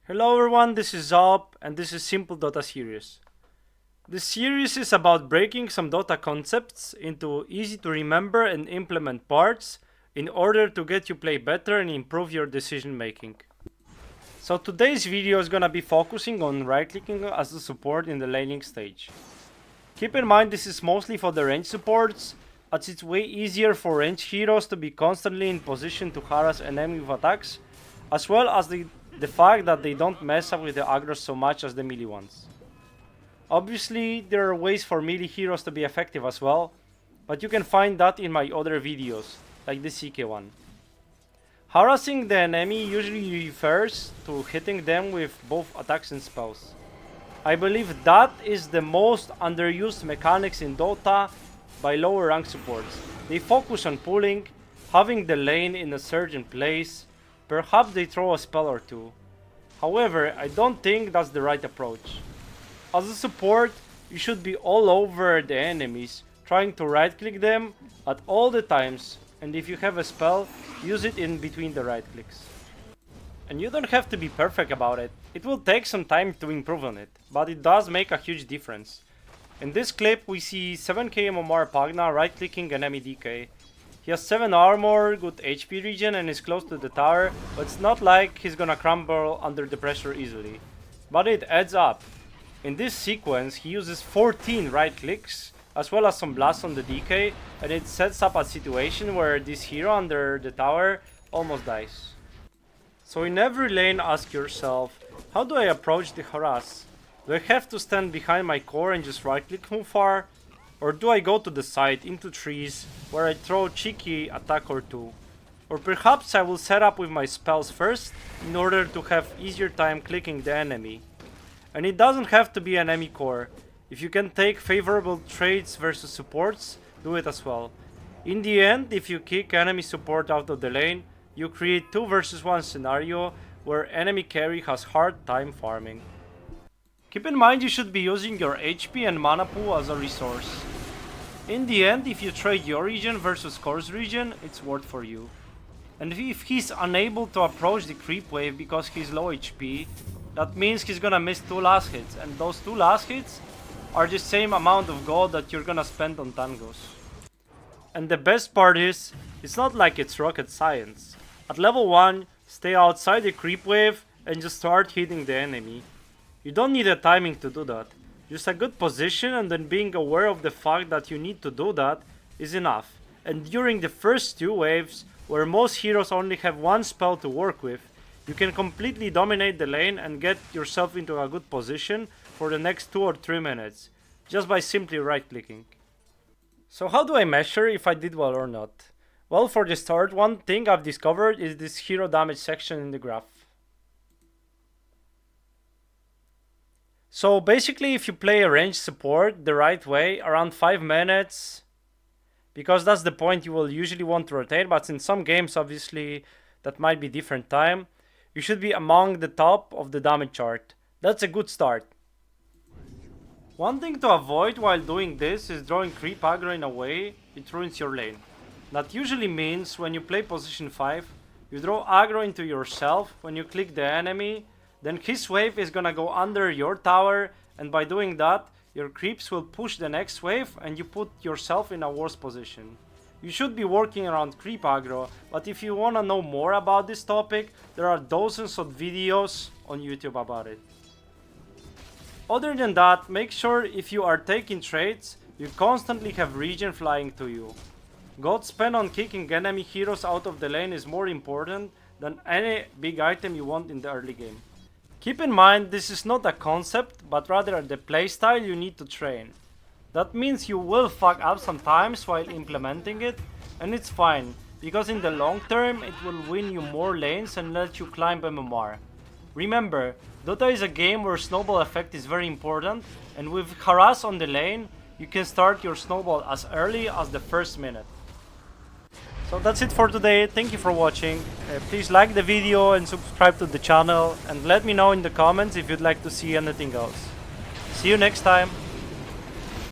Hello everyone, this is Zop and this is Simple Dota series. This series is about breaking some Dota concepts into easy to remember and implement parts in order to get you play better and improve your decision making. So today's video is gonna be focusing on right clicking as a support in the laning stage. Keep in mind this is mostly for the range supports, as it's way easier for range heroes to be constantly in position to harass enemy with attacks, as well as the fact that they don't mess up with the aggro so much as the melee ones. Obviously, there are ways for melee heroes to be effective as well, but you can find that in my other videos, like the CK one. Harassing the enemy usually refers to hitting them with both attacks and spells. I believe that is the most underused mechanics in Dota by lower rank supports. They focus on pulling, having the lane in a certain place, perhaps they throw a spell or two. However, I don't think that's the right approach. As a support, you should be all over the enemies, trying to right click them at all the times, and if you have a spell, use it in between the right clicks. And you don't have to be perfect about it. It will take some time to improve on it, but it does make a huge difference. In this clip we see 7k MMR Pagna right clicking enemy DK. He has 7 armor, good HP regen and is close to the tower, but it's not like he's gonna crumble under the pressure easily. But it adds up. In this sequence he uses 14 right clicks, as well as some blasts on the DK, and it sets up a situation where this hero under the tower almost dies. So in every lane ask yourself, how do I approach the harass? Do I have to stand behind my core and just right click from far? Or do I go to the side into trees where I throw a cheeky attack or two? Or perhaps I will set up with my spells first in order to have easier time clicking the enemy. And it doesn't have to be enemy core. If you can take favorable trades versus supports, do it as well. In the end, if you kick enemy support out of the lane, you create 2 versus 1 scenario where enemy carry has hard time farming. Keep in mind you should be using your HP and mana pool as a resource. In the end, if you trade your region versus core's region, it's worth for you. And if he's unable to approach the creep wave because he's low HP, that means he's gonna miss 2 last hits, and those 2 last hits are the same amount of gold that you're gonna spend on tangos. And the best part is, it's not like it's rocket science. At level 1, stay outside the creep wave and just start hitting the enemy. You don't need a timing to do that. Just a good position and then being aware of the fact that you need to do that is enough. And during the first 2 waves, where most heroes only have 1 spell to work with, you can completely dominate the lane and get yourself into a good position for the next 2 or 3 minutes, just by simply right clicking. So how do I measure if I did well or not? Well, for the start, one thing I've discovered is this hero damage section in the graph. So basically, if you play a range support the right way, around 5 minutes, because that's the point you will usually want to rotate, but in some games obviously that might be different time, you should be among the top of the damage chart. That's a good start. One thing to avoid while doing this is drawing creep aggro in a way it ruins your lane. That usually means when you play position 5, you draw aggro into yourself when you click the enemy, then his wave is gonna go under your tower, and by doing that, your creeps will push the next wave and you put yourself in a worse position. You should be working around creep aggro, but if you wanna know more about this topic, there are dozens of videos on YouTube about it. Other than that, make sure if you are taking trades, you constantly have regen flying to you. Gold spent on kicking enemy heroes out of the lane is more important than any big item you want in the early game. Keep in mind this is not a concept, but rather the playstyle you need to train. That means you will fuck up sometimes while implementing it, and it's fine, because in the long term it will win you more lanes and let you climb MMR. Remember, Dota is a game where snowball effect is very important, and with harass on the lane, you can start your snowball as early as the first minute. So that's it for today, thank you for watching. Please like the video and subscribe to the channel, and let me know in the comments if you'd like to see anything else. See you next time!